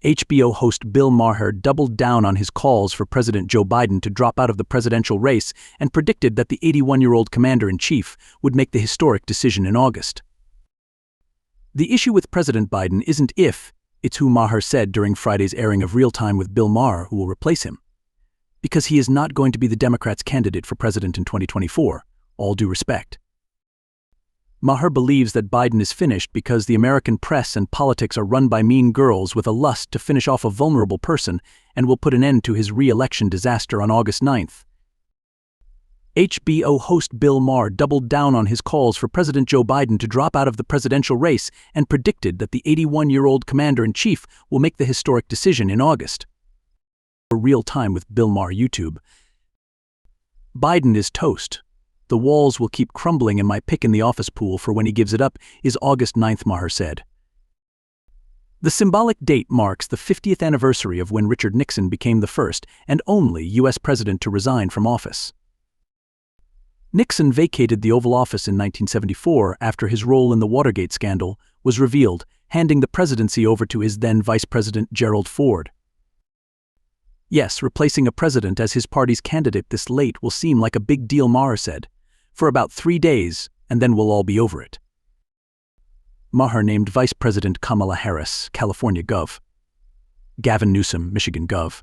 HBO host Bill Maher doubled down on his calls for President Joe Biden to drop out of the presidential race and predicted that the 81-year-old commander-in-chief would make the historic decision in August. The issue with President Biden isn't if, it's who, Maher said during Friday's airing of Real Time with Bill Maher, who will replace him. Because he is not going to be the Democrats' candidate for president in 2024, all due respect. Maher believes that Biden is finished because the American press and politics are run by mean girls with a lust to finish off a vulnerable person and will put an end to his re-election disaster on August 9th. HBO host Bill Maher doubled down on his calls for President Joe Biden to drop out of the presidential race and predicted that the 81-year-old commander-in-chief will make the historic decision in August. Real Time with Bill Maher YouTube. Biden is toast. The walls will keep crumbling and my pick in the office pool for when he gives it up is August 9th, Maher said. The symbolic date marks the 50th anniversary of when Richard Nixon became the first and only U.S. president to resign from office. Nixon vacated the Oval Office in 1974 after his role in the Watergate scandal was revealed, handing the presidency over to his then Vice President Gerald Ford. Yes, replacing a president as his party's candidate this late will seem like a big deal, Maher said, for about 3 days, and then we'll all be over it. Maher named Vice President Kamala Harris, California Gov. Gavin Newsom, Michigan Gov.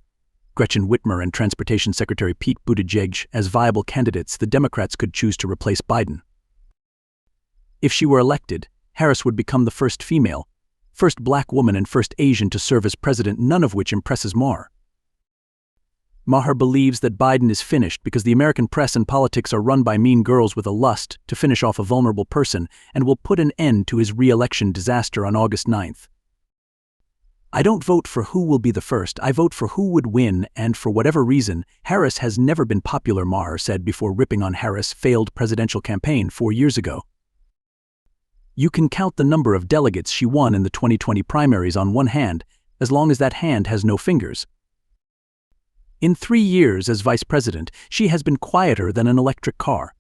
Gretchen Whitmer and Transportation Secretary Pete Buttigieg as viable candidates the Democrats could choose to replace Biden. If she were elected, Harris would become the first female, first black woman and first Asian to serve as president, none of which impresses Maher. Maher believes that Biden is finished because the American press and politics are run by mean girls with a lust to finish off a vulnerable person and will put an end to his re-election disaster on August 9th. I don't vote for who will be the first, I vote for who would win, and for whatever reason, Harris has never been popular, Maher said before ripping on Harris' failed presidential campaign 4 years ago. You can count the number of delegates she won in the 2020 primaries on one hand, as long as that hand has no fingers. In 3 years as vice president, she has been quieter than an electric car.